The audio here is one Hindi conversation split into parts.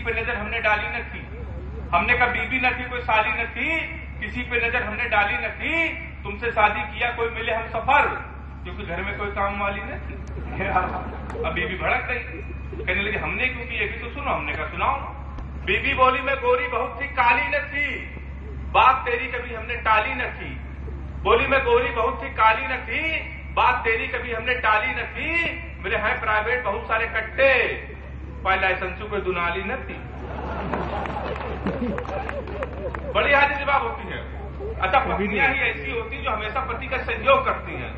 पे नजर हमने डाली न थी। हमने कहा बीबी न थी, कोई साली न थी, किसी पे नजर हमने डाली न थी। तुमसे शादी किया कोई मिले हम सफर, क्योंकि घर में कोई काम वाली न थी। अब बीबी भड़क गई, कहने लगी हमने क्यों की, ये भी तो सुनो। हमने कहा सुनाओ। बीबी बोली मैं गोरी बहुत थी, काली न थी, बात तेरी कभी हमने टाली न थी। बोली मैं गोरी बहुत थी, काली न थी, बात तेरी कभी हमने टाली न थी। मेरे हैं प्राइवेट बहुत सारे कट्टे, पर लाइसेंस कोई दुनाली न थी। बड़ी हाजिर जवाब होती है। अच्छा, पत्नियां ही ऐसी होती जो हमेशा पति का सहयोग करती हैं,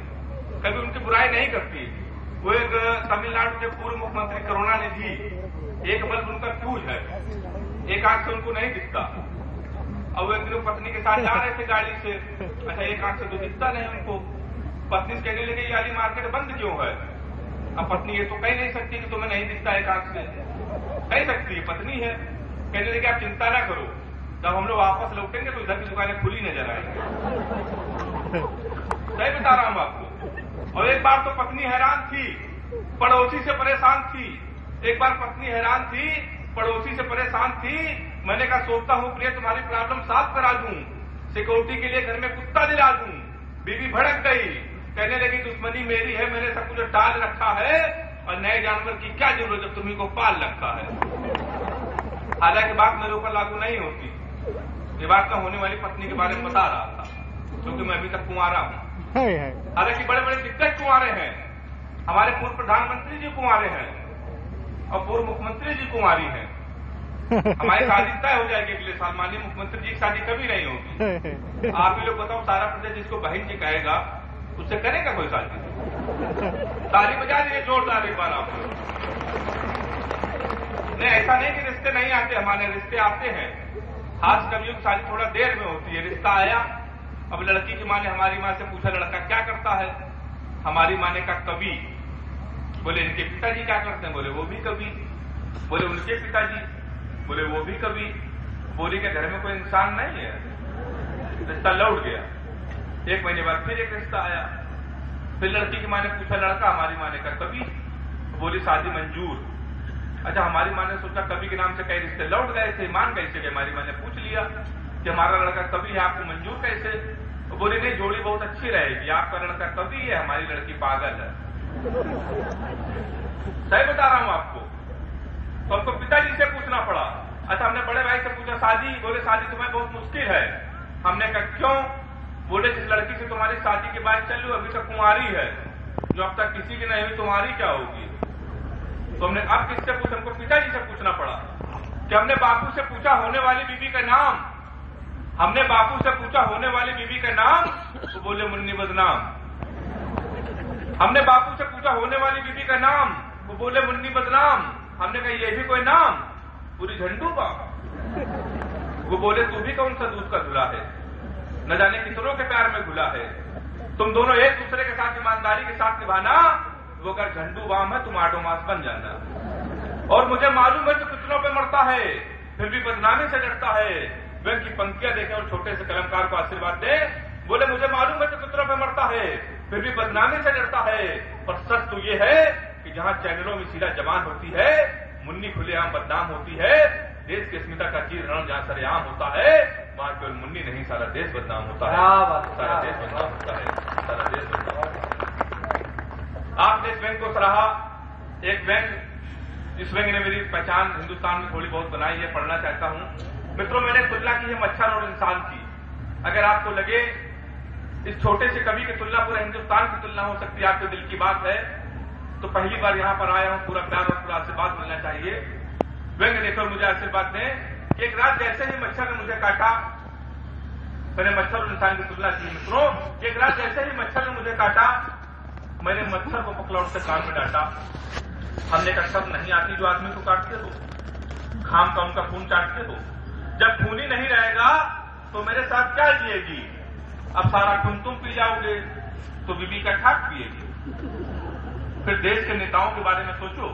कभी उनकी बुराई नहीं करती। वो एक तमिलनाडु के पूर्व मुख्यमंत्री करुणानिधि, एक बल्ब उनका फ्यूज है, एक आंख से उनको नहीं दिखता। अब वो एक दिन पत्नी के साथ जा रहे थे गाड़ी से, अच्छा एक आंख से तो दिखता नहीं उनको। पत्नी से कहने लगे ये वाली मार्केट बंद क्यों है। अब पत्नी ये तो कह नहीं सकती कि तुम्हें नहीं दिखता एक आंख से, कह सकती है, पत्नी है। कहने लगे आप चिंता ना करो, जब हम लोग वापस लौटेंगे तो इधर की दुकानें खुली नजर आएंगी। सही बता रहा हूं आपको। और एक बार तो पत्नी हैरान थी, पड़ोसी से परेशान थी। एक बार पत्नी हैरान थी, पड़ोसी से परेशान थी। मैंने कहा सोचता हूं प्रिय तुम्हारी प्रॉब्लम सॉल्व करा दूं, सिक्योरिटी के लिए घर में कुत्ता दिला दूं। बीवी भड़क गई, कहने लगी दुश्मनी मेरी है, मैंने सब कुछ टाल रखा है, और नए जानवर की क्या जरूरत जब तुम्ही को पाल रखा है। हालांकि बात मेरे ऊपर लागू नहीं होती, ये बात मैं होने वाली पत्नी के बारे में बता रहा था, क्योंकि मैं अभी तक कुंवारा हूं। हालांकि बड़े बड़े दिग्गज कुंवारे हैं, हमारे पूर्व प्रधानमंत्री जी कुंवारे हैं, और पूर्व मुख्यमंत्री जी कुंवारी हैं। हमारी शादी तय हो जाएगी अगले साल, माननीय मुख्यमंत्री जी की शादी कभी नहीं होगी। आप ही लोग बताओ, सारा प्रदेश जिसको बहन जी कहेगा उससे करेगा कोई शादी? ताली बजा दीजिए जोरदार एक बार आप। नहीं, ऐसा नहीं कि रिश्ते नहीं आते, हमारे रिश्ते आते हैं। खास कवियों की शादी थोड़ा देर में होती है। रिश्ता आया, अब लड़की की माँ ने हमारी माँ से पूछा लड़का क्या करता है। हमारी माँ ने कहा कवि। बोले इनके पिताजी क्या करते हैं? बोले वो भी कवि। बोले उनके पिताजी? बोले वो भी कवि। बोली के घर में कोई इंसान नहीं है। रिश्ता लौट गया। एक महीने बाद फिर एक रिश्ता आया, फिर लड़की की माँ ने पूछा लड़का, हमारी माँ ने कहा कवि। बोली शादी मंजूर। अच्छा, हमारी माँ ने सोचा कवि के नाम से कई रिश्ते लौट गए थे, मान कैसे गए? हमारी माँ ने पूछ लिया कि हमारा लड़का कवि है, आपको मंजूर कैसे? तो बोली नहीं, जोड़ी बहुत अच्छी रहेगी, आपका लड़का कवि है, हमारी लड़की पागल है। सही बता रहा हूं आपको। तो हमको पिताजी से पूछना पड़ा। अच्छा, हमने बड़े भाई से पूछा शादी। बोले शादी तुम्हें बहुत मुश्किल है। हमने कहा क्यों? बोले जिस लड़की से तुम्हारी शादी की बात चल रही अभी तक कुंवारी है, जो अब तक किसी की नहीं हुई, तुम्हारी क्या होगी? तो हमने अब किससे पूछा? हमको पिताजी से पूछना पड़ा कि हमने बापू से पूछा होने वाली बीबी का नाम। हमने बापू से पूछा होने वाली बीबी का नाम, तो बोले मुन्नी बदनाम। हमने बापू से पूछा होने वाली बीबी का नाम, वो बोले मुन्नी बदनाम। हमने कहा ये भी कोई नाम? पूरी झंडू का। वो बोले तू भी कौन सा दूध का धुला है, न जाने कितनों के प्यार में घुला है। तुम दोनों एक दूसरे के साथ ईमानदारी के साथ निभाना, वो अगर झंडू बाम है तुम आटो मास बन जाना। और मुझे मालूम है तो कितनों पे मरता है, फिर भी बदनामी से डरता है। वे की पंक्तियां देखें और छोटे से कलमकार को आशीर्वाद दे। बोले मुझे मालूम है तो कितनों पे मरता है, फिर भी बदनामी से डरता है। और सच तो ये है कि जहां चैनलों में सीधा जबान होती है, मुन्नी खुलेआम बदनाम होती है। देश की अस्मिता का चीर रण जहां सरेआम होता है, वहां केवल मुन्नी नहीं सारा देश बदनाम होता है। सारा देश बदनाम होता है, सारा देश बदनाम होता है। आपने इस व्यंग को सराहा। एक व्यंग, इस व्यंग ने मेरी पहचान हिंदुस्तान में थोड़ी बहुत बनाई है, पढ़ना चाहता हूं। मित्रों, मैंने तुलना की है मच्छर और इंसान की। अगर आपको लगे इस छोटे से कवि की तुलना पूरे हिंदुस्तान की तुलना हो सकती है, आपके दिल की बात है, तो पहली बार यहां पर आया हूं, पूरा प्यार और पूरा आशीर्वाद मिलना चाहिए। व्यंग देखकर मुझे आशीर्वाद दें कि एक रात जैसे ही मच्छर ने मुझे काटा, मैंने मच्छर और इंसान की तुलना की। मित्रों, एक रात जैसे ही मच्छर ने मुझे काटा, मैंने मच्छर को पकड़ा, उससे कान में डांटा। हमने कहा सब नहीं आती जो आदमी को काटते हो, खाम का उनका खून चाटते हो। जब खून ही नहीं रहेगा तो मेरे साथ क्या जिएगी? अब सारा खून तुम पी जाओगे तो बीबी का ठाक पिएगी। फिर देश के नेताओं के बारे में सोचो,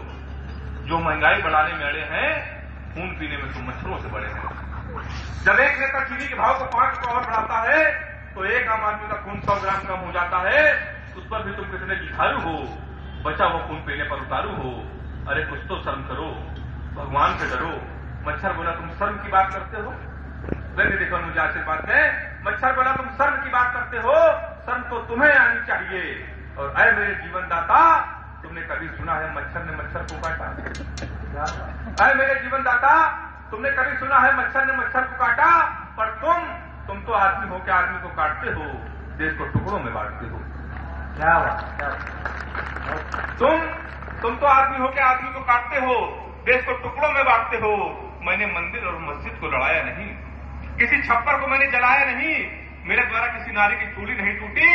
जो महंगाई बढ़ाने में अड़े हैं, खून पीने में तुम मच्छरों से बड़े हैं। जब एक नेता चीनी के भाव को 5 रुपये और बढ़ाता है तो एक आम आदमी का खून 100 ग्राम कम हो जाता है। उस पर भी तुम कितने जुझारू हो, बचा वो खून पीने पर उतारू हो। अरे कुछ तो शर्म करो, भगवान से डरो, मच्छर बोला तुम शर्म की बात करते हो। मैंने देखो मुझे आशीर्वाद है। मच्छर बोला तुम शर्म की बात करते हो, शर्म तो तुम्हें आनी चाहिए। और अरे मेरे जीवन दाता, तुमने कभी सुना है मच्छर ने मच्छर को काटा? अरे मेरे जीवन दाता, तुमने कभी सुना है मच्छर ने मच्छर को काटा? पर तुम तो आदमी हो के आदमी को काटते हो, देश को टुकड़ों में बांटते हो। क्या बात। तुम तो आदमी हो के आदमी को काटते हो, देश को टुकड़ों में बांटते हो। मैंने मंदिर और मस्जिद को लड़ाया नहीं, किसी छप्पर को मैंने जलाया नहीं, मेरे द्वारा किसी नारी की चूड़ी नहीं टूटी,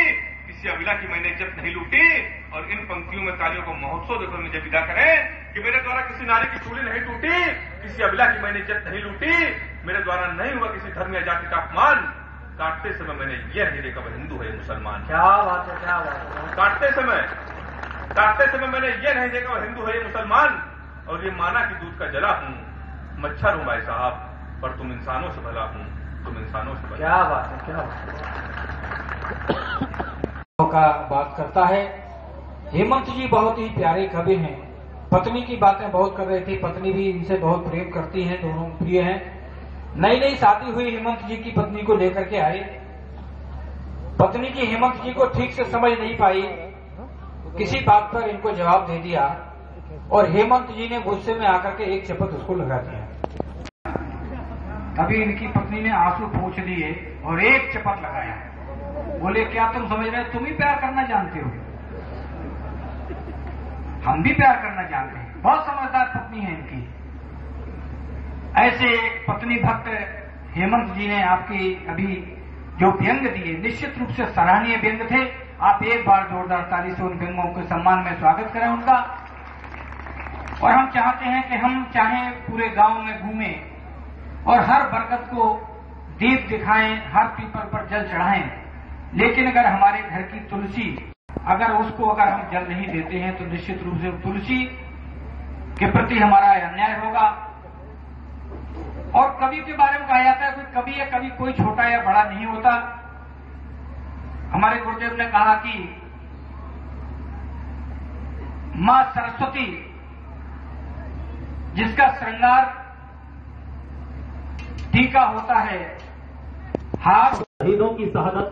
किसी अबला की मैंने इज्जत नहीं लूटी। और इन पंक्तियों में तालियों को महोत्सव देखो मुझे विदा करें कि मेरे द्वारा किसी नारी की चूड़ी नहीं टूटी, किसी अबला की मैंने इज्जत नहीं लूटी, मेरे द्वारा नहीं हुआ किसी धर्म या जाति का अपमान। काटते समय मैंने यह नहीं देखा वह हिंदू है या मुसलमान। क्या बात है, क्या बात है। काटते समय मैंने यह नहीं देखा वह हिंदू है या मुसलमान। और ये माना कि दूध का जला हूं, मच्छर हूं भाई साहब, पर तुम इंसानों से भला हूं, तुम इंसानों से भला। क्या बात है, क्या बात करता है। हेमंत जी बहुत ही प्यारे कवि हैं। पत्नी की बातें बहुत कर रहे थे, पत्नी भी इनसे बहुत प्रेम करती हैं, दोनों प्रिय हैं। नई नई शादी हुई हेमंत जी की पत्नी को लेकर के आए। पत्नी जी हेमंत जी को ठीक से समझ नहीं पाई, किसी बात पर इनको जवाब दे दिया और हेमंत जी ने गुस्से में आकर के एक चपत उसको लगा दिया। तभी इनकी पत्नी ने आंसू पोंछ लिए और एक चपत लगाया। बोले क्या तुम समझ रहे, तुम ही प्यार करना जानते हो, हम भी प्यार करना जानते हैं। बहुत समझदार पत्नी है इनकी। ऐसे पत्नी भक्त हेमंत जी ने आपकी अभी जो व्यंग दिए निश्चित रूप से सराहनीय व्यंग थे। आप एक बार जोरदार ताली से उन व्यंगों के सम्मान में स्वागत करें उनका। और हम चाहते हैं कि हम चाहे पूरे गांव में घूमें और हर बरगद को दीप दिखाएं, हर पीपल पर जल चढ़ाएं, लेकिन अगर हमारे घर की तुलसी अगर हम जल नहीं देते हैं तो निश्चित रूप से तुलसी के प्रति हमारा अन्याय होगा। और कवि के बारे में कहा जाता है कोई कवि या कवि कोई छोटा या बड़ा नहीं होता। हमारे गुरुदेव ने कहा कि मां सरस्वती जिसका श्रृंगार टीका होता है, हाथ शहीदों की शहादत